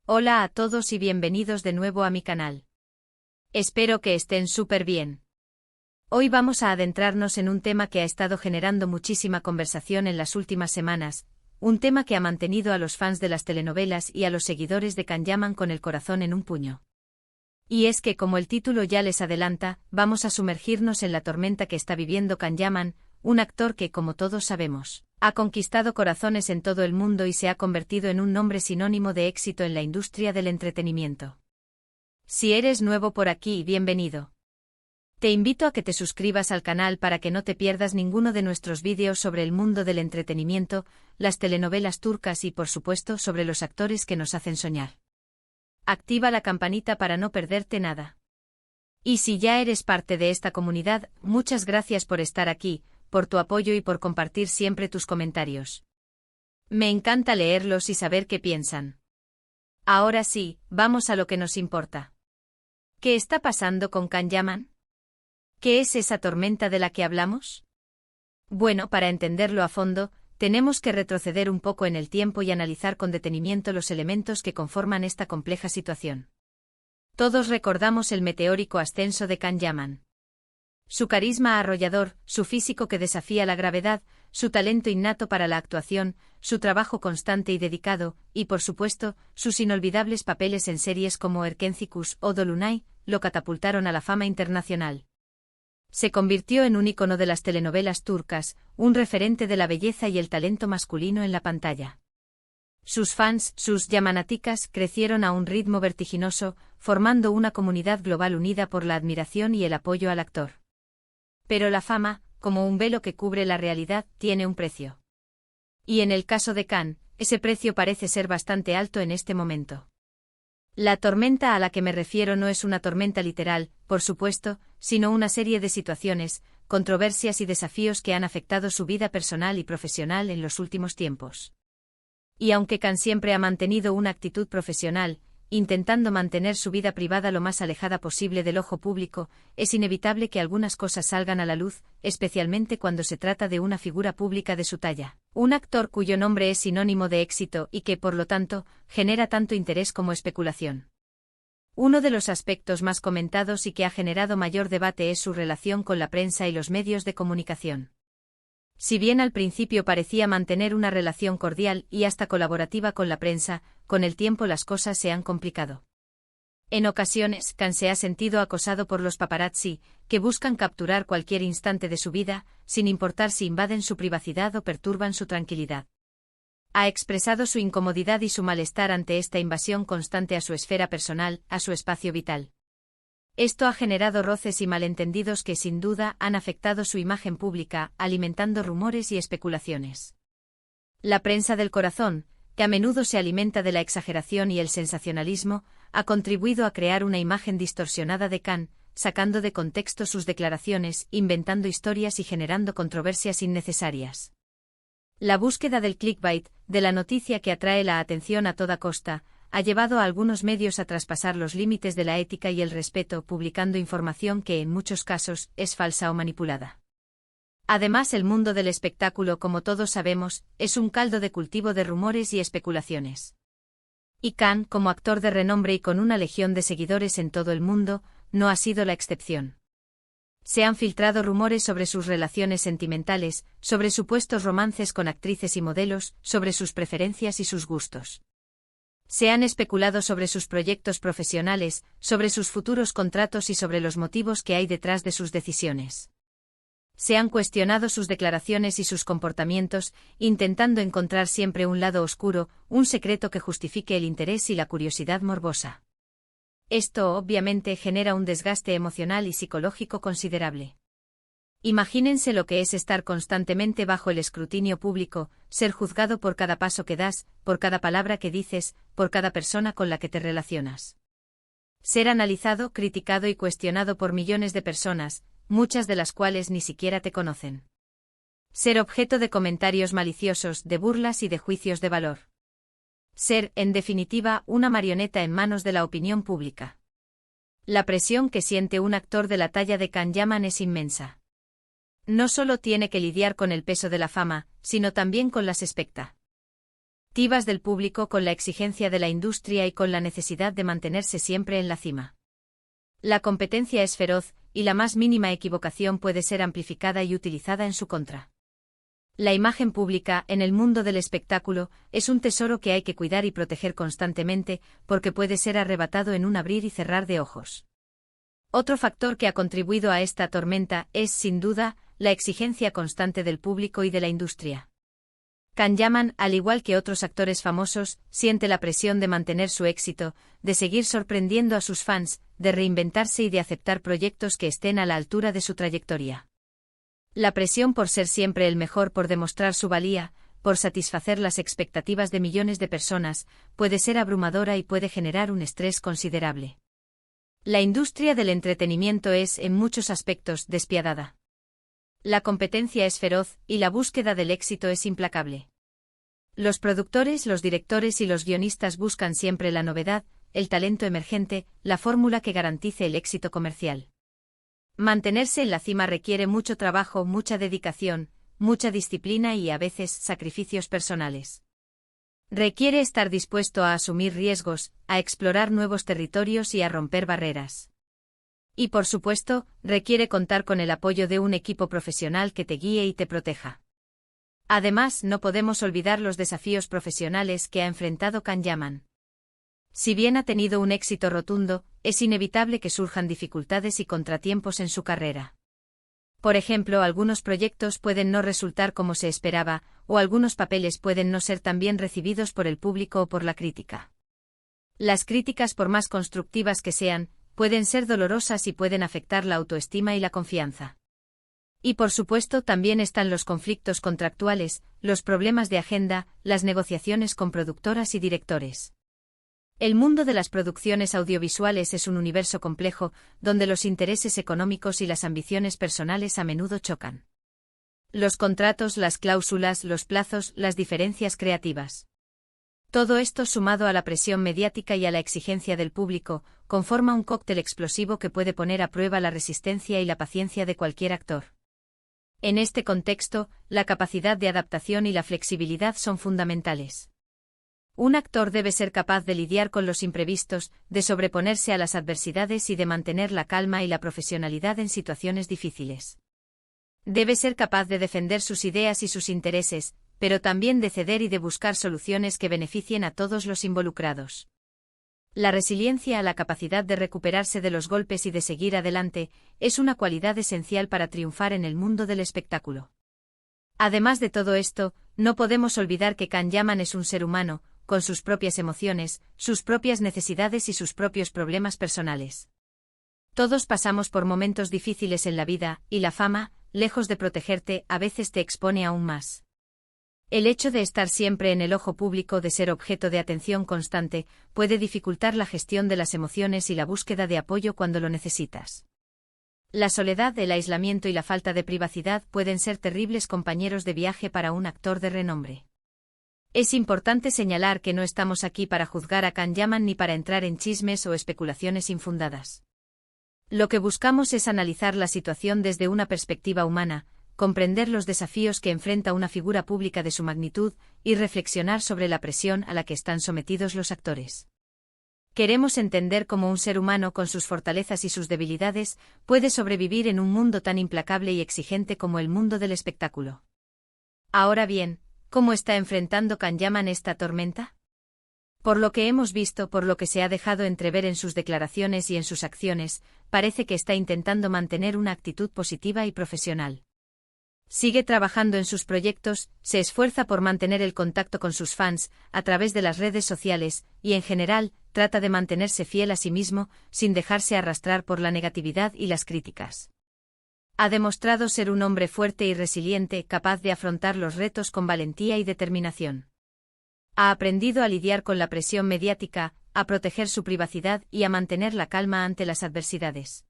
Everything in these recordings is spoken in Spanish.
Hola a todos y bienvenidos de nuevo a mi canal. Espero que estén súper bien. Hoy vamos a adentrarnos en un tema que ha estado generando muchísima conversación en las últimas semanas, un tema que ha mantenido a los fans de las telenovelas y a los seguidores de Can Yaman con el corazón en un puño. Y es que, como el título ya les adelanta, vamos a sumergirnos en la tormenta que está viviendo Can Yaman, un actor que, como todos sabemos, ha conquistado corazones en todo el mundo y se ha convertido en un nombre sinónimo de éxito en la industria del entretenimiento. Si eres nuevo por aquí, bienvenido. Te invito a que te suscribas al canal para que no te pierdas ninguno de nuestros vídeos sobre el mundo del entretenimiento, las telenovelas turcas y, por supuesto, sobre los actores que nos hacen soñar. Activa la campanita para no perderte nada. Y si ya eres parte de esta comunidad, muchas gracias por estar aquí, por tu apoyo y por compartir siempre tus comentarios. Me encanta leerlos y saber qué piensan. Ahora sí, vamos a lo que nos importa. ¿Qué está pasando con Can Yaman? ¿Qué es esa tormenta de la que hablamos? Bueno, para entenderlo a fondo, tenemos que retroceder un poco en el tiempo y analizar con detenimiento los elementos que conforman esta compleja situación. Todos recordamos el meteórico ascenso de Can Yaman. Su carisma arrollador, su físico que desafía la gravedad, su talento innato para la actuación, su trabajo constante y dedicado, y por supuesto, sus inolvidables papeles en series como Erkencikus o Dolunay, lo catapultaron a la fama internacional. Se convirtió en un ícono de las telenovelas turcas, un referente de la belleza y el talento masculino en la pantalla. Sus fans, sus yamanaticas, crecieron a un ritmo vertiginoso, formando una comunidad global unida por la admiración y el apoyo al actor. Pero la fama, como un velo que cubre la realidad, tiene un precio. Y en el caso de Can, ese precio parece ser bastante alto en este momento. La tormenta a la que me refiero no es una tormenta literal, por supuesto, sino una serie de situaciones, controversias y desafíos que han afectado su vida personal y profesional en los últimos tiempos. Y aunque Can siempre ha mantenido una actitud profesional, intentando mantener su vida privada lo más alejada posible del ojo público, es inevitable que algunas cosas salgan a la luz, especialmente cuando se trata de una figura pública de su talla, un actor cuyo nombre es sinónimo de éxito y que, por lo tanto, genera tanto interés como especulación. Uno de los aspectos más comentados y que ha generado mayor debate es su relación con la prensa y los medios de comunicación. Si bien al principio parecía mantener una relación cordial y hasta colaborativa con la prensa, con el tiempo las cosas se han complicado. En ocasiones, Can se ha sentido acosado por los paparazzi, que buscan capturar cualquier instante de su vida, sin importar si invaden su privacidad o perturban su tranquilidad. Ha expresado su incomodidad y su malestar ante esta invasión constante a su esfera personal, a su espacio vital. Esto ha generado roces y malentendidos que sin duda han afectado su imagen pública, alimentando rumores y especulaciones. La prensa del corazón, que a menudo se alimenta de la exageración y el sensacionalismo, ha contribuido a crear una imagen distorsionada de Can, sacando de contexto sus declaraciones, inventando historias y generando controversias innecesarias. La búsqueda del clickbait, de la noticia que atrae la atención a toda costa, ha llevado a algunos medios a traspasar los límites de la ética y el respeto, publicando información que, en muchos casos, es falsa o manipulada. Además, el mundo del espectáculo, como todos sabemos, es un caldo de cultivo de rumores y especulaciones. Y Can, como actor de renombre y con una legión de seguidores en todo el mundo, no ha sido la excepción. Se han filtrado rumores sobre sus relaciones sentimentales, sobre supuestos romances con actrices y modelos, sobre sus preferencias y sus gustos. Se han especulado sobre sus proyectos profesionales, sobre sus futuros contratos y sobre los motivos que hay detrás de sus decisiones. Se han cuestionado sus declaraciones y sus comportamientos, intentando encontrar siempre un lado oscuro, un secreto que justifique el interés y la curiosidad morbosa. Esto obviamente genera un desgaste emocional y psicológico considerable. Imagínense lo que es estar constantemente bajo el escrutinio público, ser juzgado por cada paso que das, por cada palabra que dices, por cada persona con la que te relacionas. Ser analizado, criticado y cuestionado por millones de personas, muchas de las cuales ni siquiera te conocen. Ser objeto de comentarios maliciosos, de burlas y de juicios de valor. Ser, en definitiva, una marioneta en manos de la opinión pública. La presión que siente un actor de la talla de Can Yaman es inmensa. No solo tiene que lidiar con el peso de la fama, sino también con las expectativas expectativas del público con la exigencia de la industria y con la necesidad de mantenerse siempre en la cima. La competencia es feroz, y la más mínima equivocación puede ser amplificada y utilizada en su contra. La imagen pública, en el mundo del espectáculo, es un tesoro que hay que cuidar y proteger constantemente, porque puede ser arrebatado en un abrir y cerrar de ojos. Otro factor que ha contribuido a esta tormenta es, sin duda, la exigencia constante del público y de la industria. Can Yaman, al igual que otros actores famosos, siente la presión de mantener su éxito, de seguir sorprendiendo a sus fans, de reinventarse y de aceptar proyectos que estén a la altura de su trayectoria. La presión por ser siempre el mejor, por demostrar su valía, por satisfacer las expectativas de millones de personas, puede ser abrumadora y puede generar un estrés considerable. La industria del entretenimiento es, en muchos aspectos, despiadada. La competencia es feroz, y la búsqueda del éxito es implacable. Los productores, los directores y los guionistas buscan siempre la novedad, el talento emergente, la fórmula que garantice el éxito comercial. Mantenerse en la cima requiere mucho trabajo, mucha dedicación, mucha disciplina y, a veces, sacrificios personales. Requiere estar dispuesto a asumir riesgos, a explorar nuevos territorios y a romper barreras. Y por supuesto, requiere contar con el apoyo de un equipo profesional que te guíe y te proteja. Además, no podemos olvidar los desafíos profesionales que ha enfrentado Can Yaman. Si bien ha tenido un éxito rotundo, es inevitable que surjan dificultades y contratiempos en su carrera. Por ejemplo, algunos proyectos pueden no resultar como se esperaba, o algunos papeles pueden no ser tan bien recibidos por el público o por la crítica. Las críticas, por más constructivas que sean, pueden ser dolorosas y pueden afectar la autoestima y la confianza. Y por supuesto también están los conflictos contractuales, los problemas de agenda, las negociaciones con productoras y directores. El mundo de las producciones audiovisuales es un universo complejo, donde los intereses económicos y las ambiciones personales a menudo chocan. Los contratos, las cláusulas, los plazos, las diferencias creativas. Todo esto, sumado a la presión mediática y a la exigencia del público, conforma un cóctel explosivo que puede poner a prueba la resistencia y la paciencia de cualquier actor. En este contexto, la capacidad de adaptación y la flexibilidad son fundamentales. Un actor debe ser capaz de lidiar con los imprevistos, de sobreponerse a las adversidades y de mantener la calma y la profesionalidad en situaciones difíciles. Debe ser capaz de defender sus ideas y sus intereses, pero también de ceder y de buscar soluciones que beneficien a todos los involucrados. La resiliencia, la capacidad de recuperarse de los golpes y de seguir adelante, es una cualidad esencial para triunfar en el mundo del espectáculo. Además de todo esto, no podemos olvidar que Can Yaman es un ser humano, con sus propias emociones, sus propias necesidades y sus propios problemas personales. Todos pasamos por momentos difíciles en la vida, y la fama, lejos de protegerte, a veces te expone aún más. El hecho de estar siempre en el ojo público, de ser objeto de atención constante, puede dificultar la gestión de las emociones y la búsqueda de apoyo cuando lo necesitas. La soledad, el aislamiento y la falta de privacidad pueden ser terribles compañeros de viaje para un actor de renombre. Es importante señalar que no estamos aquí para juzgar a Can Yaman ni para entrar en chismes o especulaciones infundadas. Lo que buscamos es analizar la situación desde una perspectiva humana, comprender los desafíos que enfrenta una figura pública de su magnitud y reflexionar sobre la presión a la que están sometidos los actores. Queremos entender cómo un ser humano, con sus fortalezas y sus debilidades, puede sobrevivir en un mundo tan implacable y exigente como el mundo del espectáculo. Ahora bien, ¿cómo está enfrentando Can Yaman esta tormenta? Por lo que hemos visto, por lo que se ha dejado entrever en sus declaraciones y en sus acciones, parece que está intentando mantener una actitud positiva y profesional. Sigue trabajando en sus proyectos, se esfuerza por mantener el contacto con sus fans, a través de las redes sociales, y en general, trata de mantenerse fiel a sí mismo, sin dejarse arrastrar por la negatividad y las críticas. Ha demostrado ser un hombre fuerte y resiliente, capaz de afrontar los retos con valentía y determinación. Ha aprendido a lidiar con la presión mediática, a proteger su privacidad y a mantener la calma ante las adversidades.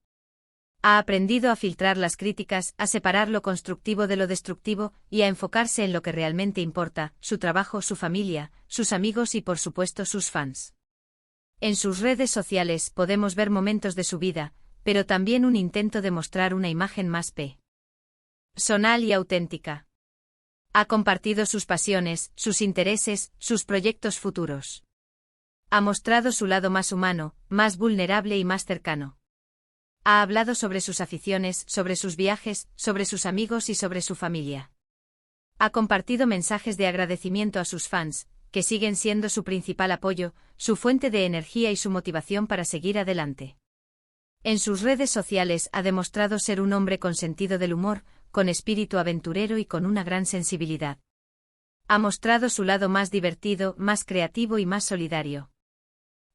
Ha aprendido a filtrar las críticas, a separar lo constructivo de lo destructivo y a enfocarse en lo que realmente importa, su trabajo, su familia, sus amigos y por supuesto sus fans. En sus redes sociales podemos ver momentos de su vida, pero también un intento de mostrar una imagen más personal y auténtica. Ha compartido sus pasiones, sus intereses, sus proyectos futuros. Ha mostrado su lado más humano, más vulnerable y más cercano. Ha hablado sobre sus aficiones, sobre sus viajes, sobre sus amigos y sobre su familia. Ha compartido mensajes de agradecimiento a sus fans, que siguen siendo su principal apoyo, su fuente de energía y su motivación para seguir adelante. En sus redes sociales ha demostrado ser un hombre con sentido del humor, con espíritu aventurero y con una gran sensibilidad. Ha mostrado su lado más divertido, más creativo y más solidario.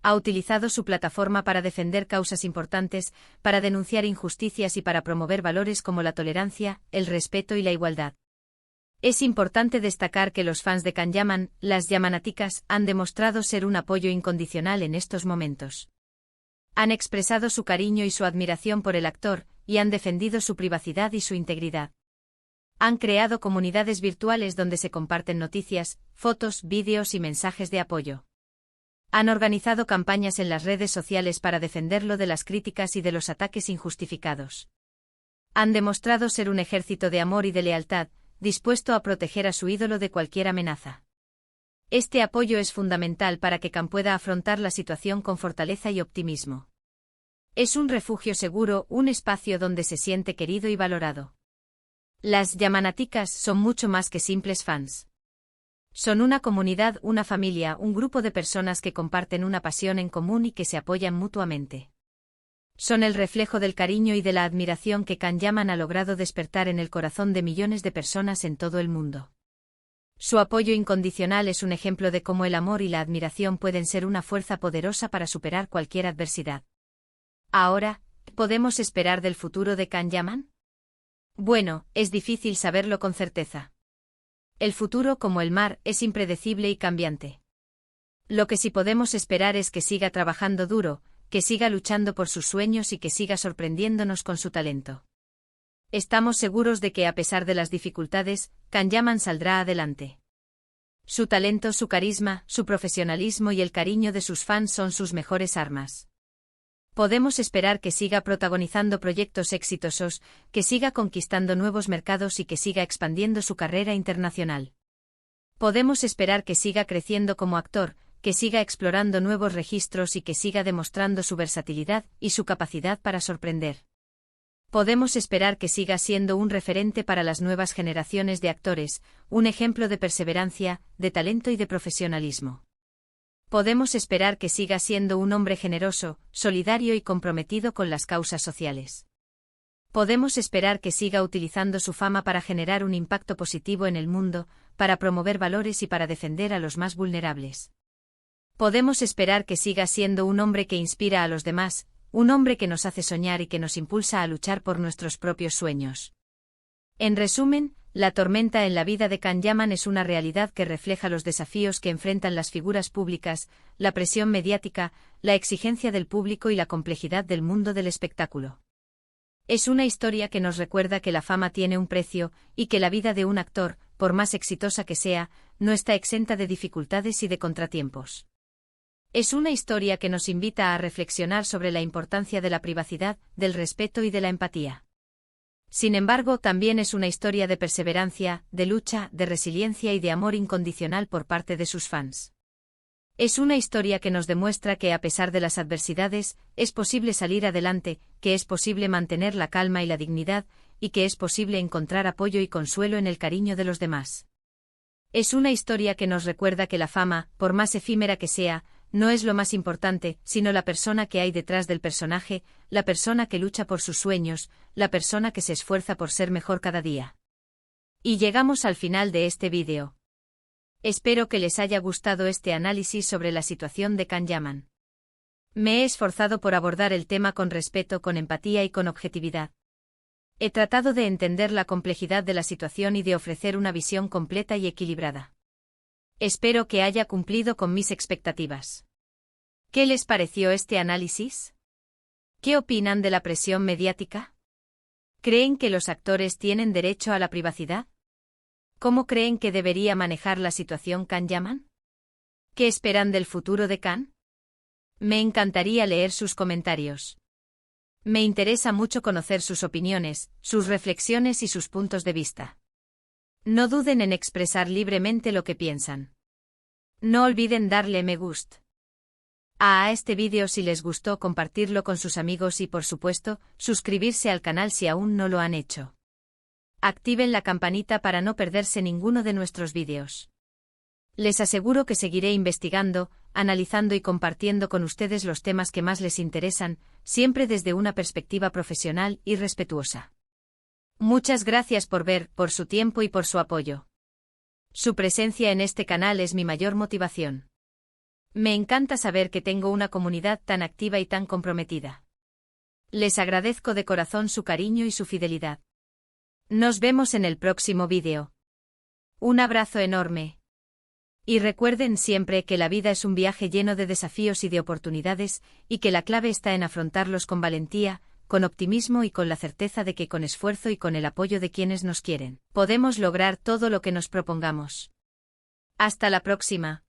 Ha utilizado su plataforma para defender causas importantes, para denunciar injusticias y para promover valores como la tolerancia, el respeto y la igualdad. Es importante destacar que los fans de Can Yaman, las Yamanaticas, han demostrado ser un apoyo incondicional en estos momentos. Han expresado su cariño y su admiración por el actor, y han defendido su privacidad y su integridad. Han creado comunidades virtuales donde se comparten noticias, fotos, vídeos y mensajes de apoyo. Han organizado campañas en las redes sociales para defenderlo de las críticas y de los ataques injustificados. Han demostrado ser un ejército de amor y de lealtad, dispuesto a proteger a su ídolo de cualquier amenaza. Este apoyo es fundamental para que Can pueda afrontar la situación con fortaleza y optimismo. Es un refugio seguro, un espacio donde se siente querido y valorado. Las Yamanaticas son mucho más que simples fans. Son una comunidad, una familia, un grupo de personas que comparten una pasión en común y que se apoyan mutuamente. Son el reflejo del cariño y de la admiración que Can Yaman ha logrado despertar en el corazón de millones de personas en todo el mundo. Su apoyo incondicional es un ejemplo de cómo el amor y la admiración pueden ser una fuerza poderosa para superar cualquier adversidad. Ahora, ¿podemos esperar del futuro de Can Yaman? Bueno, es difícil saberlo con certeza. El futuro, como el mar, es impredecible y cambiante. Lo que sí podemos esperar es que siga trabajando duro, que siga luchando por sus sueños y que siga sorprendiéndonos con su talento. Estamos seguros de que a pesar de las dificultades, Can Yaman saldrá adelante. Su talento, su carisma, su profesionalismo y el cariño de sus fans son sus mejores armas. Podemos esperar que siga protagonizando proyectos exitosos, que siga conquistando nuevos mercados y que siga expandiendo su carrera internacional. Podemos esperar que siga creciendo como actor, que siga explorando nuevos registros y que siga demostrando su versatilidad y su capacidad para sorprender. Podemos esperar que siga siendo un referente para las nuevas generaciones de actores, un ejemplo de perseverancia, de talento y de profesionalismo. Podemos esperar que siga siendo un hombre generoso, solidario y comprometido con las causas sociales. Podemos esperar que siga utilizando su fama para generar un impacto positivo en el mundo, para promover valores y para defender a los más vulnerables. Podemos esperar que siga siendo un hombre que inspira a los demás, un hombre que nos hace soñar y que nos impulsa a luchar por nuestros propios sueños. En resumen, la tormenta en la vida de Can Yaman es una realidad que refleja los desafíos que enfrentan las figuras públicas, la presión mediática, la exigencia del público y la complejidad del mundo del espectáculo. Es una historia que nos recuerda que la fama tiene un precio, y que la vida de un actor, por más exitosa que sea, no está exenta de dificultades y de contratiempos. Es una historia que nos invita a reflexionar sobre la importancia de la privacidad, del respeto y de la empatía. Sin embargo, también es una historia de perseverancia, de lucha, de resiliencia y de amor incondicional por parte de sus fans. Es una historia que nos demuestra que a pesar de las adversidades, es posible salir adelante, que es posible mantener la calma y la dignidad, y que es posible encontrar apoyo y consuelo en el cariño de los demás. Es una historia que nos recuerda que la fama, por más efímera que sea, no es lo más importante, sino la persona que hay detrás del personaje, la persona que lucha por sus sueños, la persona que se esfuerza por ser mejor cada día. Y llegamos al final de este vídeo. Espero que les haya gustado este análisis sobre la situación de Can Yaman. Me he esforzado por abordar el tema con respeto, con empatía y con objetividad. He tratado de entender la complejidad de la situación y de ofrecer una visión completa y equilibrada. Espero que haya cumplido con mis expectativas. ¿Qué les pareció este análisis? ¿Qué opinan de la presión mediática? ¿Creen que los actores tienen derecho a la privacidad? ¿Cómo creen que debería manejar la situación Can Yaman? ¿Qué esperan del futuro de Can? Me encantaría leer sus comentarios. Me interesa mucho conocer sus opiniones, sus reflexiones y sus puntos de vista. No duden en expresar libremente lo que piensan. No olviden darle me gusta a este vídeo si les gustó, compartirlo con sus amigos y por supuesto, suscribirse al canal si aún no lo han hecho. Activen la campanita para no perderse ninguno de nuestros vídeos. Les aseguro que seguiré investigando, analizando y compartiendo con ustedes los temas que más les interesan, siempre desde una perspectiva profesional y respetuosa. Muchas gracias por ver, por su tiempo y por su apoyo. Su presencia en este canal es mi mayor motivación. Me encanta saber que tengo una comunidad tan activa y tan comprometida. Les agradezco de corazón su cariño y su fidelidad. Nos vemos en el próximo vídeo. Un abrazo enorme. Y recuerden siempre que la vida es un viaje lleno de desafíos y de oportunidades, y que la clave está en afrontarlos con valentía, con optimismo y con la certeza de que con esfuerzo y con el apoyo de quienes nos quieren, podemos lograr todo lo que nos propongamos. Hasta la próxima.